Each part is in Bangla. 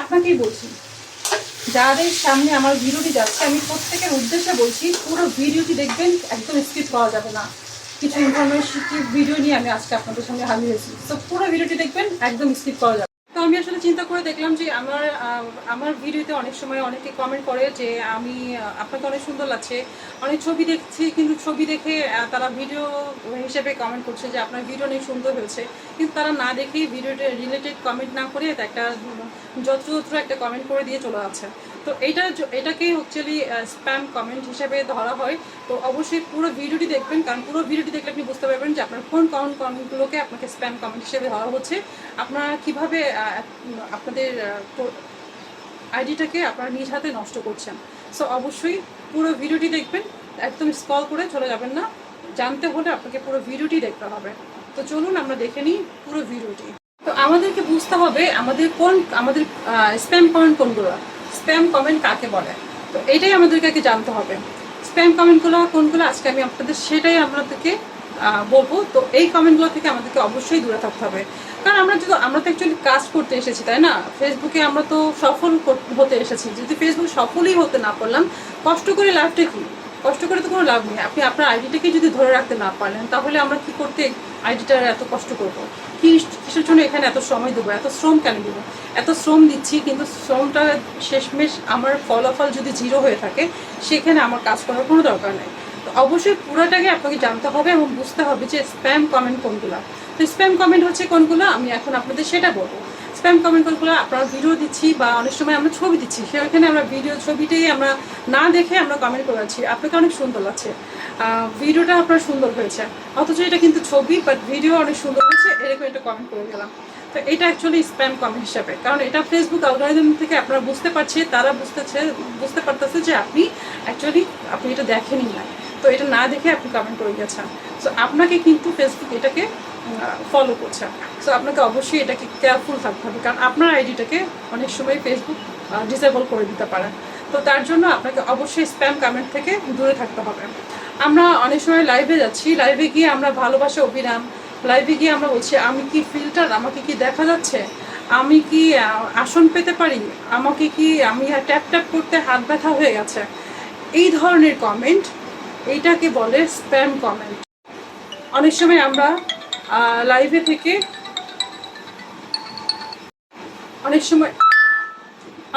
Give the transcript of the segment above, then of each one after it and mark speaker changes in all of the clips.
Speaker 1: আপনাকেই বলছি, যাদের সামনে আমার ভিডিওটি যাচ্ছে আমি প্রত্যেকের উদ্দেশ্যে বলছি, পুরো ভিডিওটি দেখবেন, একদম স্কিপ করা যাবে না। কিছু ইনফরমেটিভ ভিডিও নিয়ে আমি আজকে আপনাদের সামনে হাজির হয়েছি, তো পুরো ভিডিওটি দেখবেন, একদম স্কিপ করা যাবে। তো আমি আসলে চিন্তা করে দেখলাম যে আমার ভিডিওতে অনেক সময় অনেকে কমেন্ট করে যে আমি আপনাকে অনেক সুন্দর লাগছে, অনেক ছবি দেখছি, কিন্তু ছবি দেখে তারা ভিডিও হিসেবে কমেন্ট করছে যে আপনার ভিডিও অনেক সুন্দর হয়েছে, কিন্তু তারা না দেখেই ভিডিওটা রিলেটেড কমেন্ট না করে একটা যত্র একটা কমেন্ট করে দিয়ে চলে যাচ্ছে। তো এটাকেই অ্যাকচুয়ালি স্প্যাম কমেন্ট হিসেবে ধরা হয়। তো অবশ্যই পুরো ভিডিওটি দেখবেন, কারণ পুরো ভিডিওটি দেখলে আপনি বুঝতে পারবেন যে আপনার কোন কমেন্টগুলোকে আপনাকে স্প্যাম কমেন্ট হিসেবে ধরা হচ্ছে, আপনারা কীভাবে আপনাদের আইডিটাকে আপনারা নিজ হাতে নষ্ট করছেন। সো অবশ্যই পুরো ভিডিওটি দেখবেন, একদম স্ক্রল করে চলে যাবেন না। জানতে হলে আপনাকে পুরো ভিডিওটি দেখতে হবে। তো চলুন আমরা দেখে নিই পুরো ভিডিওটি। তো আমাদেরকে বুঝতে হবে আমাদের স্প্যাম কমেন্ট কোনগুলো, স্প্যাম কমেন্ট কাকে বলে। তো এটাই আমাদেরকে আগে জানতে হবে। স্প্যাম কমেন্টগুলো কোনগুলো আজকে আমি আপনাদের সেটাই আপনাদেরকে বলবো। তো এই কমেন্টগুলো থেকে আমাদেরকে অবশ্যই দূরে থাকতে হবে, কারণ আমরা তো অ্যাকচুয়ালি কাজ করতে এসেছি, তাই না? ফেসবুকে আমরা তো সফল হতে এসেছি। যদি ফেসবুক সফলই হতে না পারলাম, কষ্ট করে লাভটা কি? কষ্ট করে তো কোনো লাভ নেই। আপনি আপনার আইডিটাকে যদি ধরে রাখতে না পারলেন, তাহলে আমরা কি করতে আইডিটার এত কষ্ট করবো? কিসের জন্য এখানে এত সময় দেবো, এত শ্রম কেন দেবো? এত শ্রম দিচ্ছি, কিন্তু শ্রমটা শেষমেশ আমার ফলাফল যদি জিরো হয়ে থাকে, সেখানে আমার কাজ করার কোনো দরকার নেই। তো অবশ্যই পুরোটাকে আপনাকে জানতে হবে এবং বুঝতে হবে যে স্প্যাম কমেন্ট কোনগুলো। তো স্প্যাম কমেন্ট হচ্ছে কোনগুলো, আমি এখন আপনাদের সেটা বলবো। স্প্যাম কমেন্ট কোনগুলো, আপনারা ভিডিও দিচ্ছি বা অনেক সময় আমরা ছবি দিচ্ছি, সেখানে আমরা ছবিটাই আমরা না দেখে আমরা কমেন্ট করে যাচ্ছি আপনাকে অনেক সুন্দর লাগছে, ভিডিওটা আপনার সুন্দর হয়েছে, অথচ এটা কিন্তু ছবি, বাট ভিডিও অনেক সুন্দর হয়েছে, এরকম একটা কমেন্ট করে গেলাম। তো এটা অ্যাকচুয়ালি স্প্যাম কমেন্ট হিসাবে, কারণ এটা ফেসবুক অ্যালগরিদম থেকে আপনারা বুঝতে পারছে, তারা বুঝতে পারতেছে যে আপনি এটা দেখেনই না। তো এটা না দেখে আপনি কমেন্ট করে গেছেন। সো আপনাকে কিন্তু ফেসবুক এটাকে ফলো করছে। সো আপনাকে অবশ্যই এটাকে কেয়ারফুল থাকতে হবে, কারণ আপনার আইডিটাকে অনেক সময় ফেসবুক ডিসেবল করে দিতে পারে। তো তার জন্য আপনাকে অবশ্যই স্প্যাম কমেন্ট থেকে দূরে থাকতে হবে। আমরা অনেক সময় লাইভে যাচ্ছি, লাইভে গিয়ে আমরা ভালোবাসা অভিরাম, লাইভে গিয়ে আমরা বলছি আমি কি ফিল্টার, আমাকে কি দেখা যাচ্ছে, আমি কি আসন পেতে পারি, আমি ট্যাপ ট্যাপ করতে হাত ব্যথা হয়ে গেছে, এই ধরনের কমেন্ট, এইটাকে বলে স্প্যাম কমেন্ট। অনেক সময় আমরা লাইভে থেকে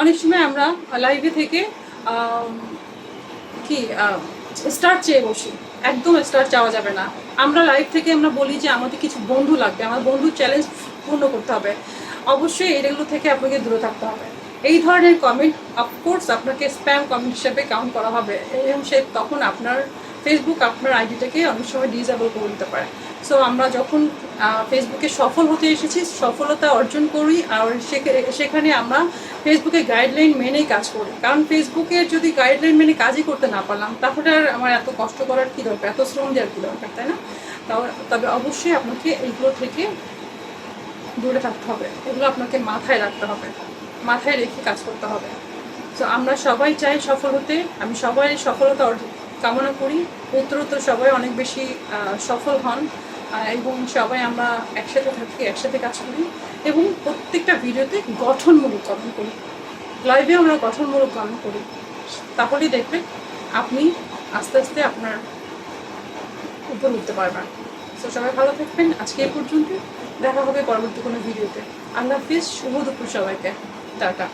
Speaker 1: অনেক সময় আমরা লাইভে থেকে স্টার চেয়ে বসি। একদম স্টার চাওয়া যাবে না। আমরা লাইভ থেকে আমরা বলি যে আমাদের কিছু বন্ধু লাগবে, আমার বন্ধুর চ্যালেঞ্জ পূর্ণ করতে হবে। অবশ্যই এগুলো থেকে আপনাকে দূরে থাকতে হবে। এই ধরনের কমেন্ট অফকোর্স আপনাকে স্প্যাম কমেন্ট হিসেবে কাউন্ট করা হবে, এবং তখন আপনার ফেসবুক আপনার আইডিটাকে অনেক সময় ডিসেবল করে দিতে পারে। সো আমরা যখন ফেসবুকে সফল হতে এসেছি, সফলতা অর্জন করি, আর সেখানে আমরা ফেসবুকের গাইডলাইন মেনেই কাজ করি। কারণ ফেসবুকের যদি গাইডলাইন মেনে কাজই করতে না পারলাম, তাহলে আর আমার এত কষ্ট করার কী দরকার, এত শ্রম দেওয়ার কী দরকার, তাই না? তবে অবশ্যই আপনাকে এইগুলো থেকে দূরে থাকতে হবে, এগুলো আপনাকে মাথায় রাখতে হবে, মাথায় রেখে কাজ করতে হবে। তো আমরা সবাই চাই সফল হতে, আমি সবাই সফলতা কামনা করি, উত্তরোত্তর সবাই অনেক বেশি সফল হন, এবং সবাই আমরা একসাথে থাকি, একসাথে কাজ করি, এবং প্রত্যেকটা ভিডিওতে গঠনমূলক কমেন্ট করি, লাইভে আমরা গঠনমূলক কমেন্ট করি। তাহলেই দেখবেন আপনি আস্তে আস্তে আপনার উপর উঠতে পারবেন। তো সবাই ভালো থাকবেন। আজকে এই পর্যন্ত, দেখা হবে পরবর্তী কোনো ভিডিওতে। আল্লাহ হাফিজ, শুভ দুপুর সবাইকে, টাটা।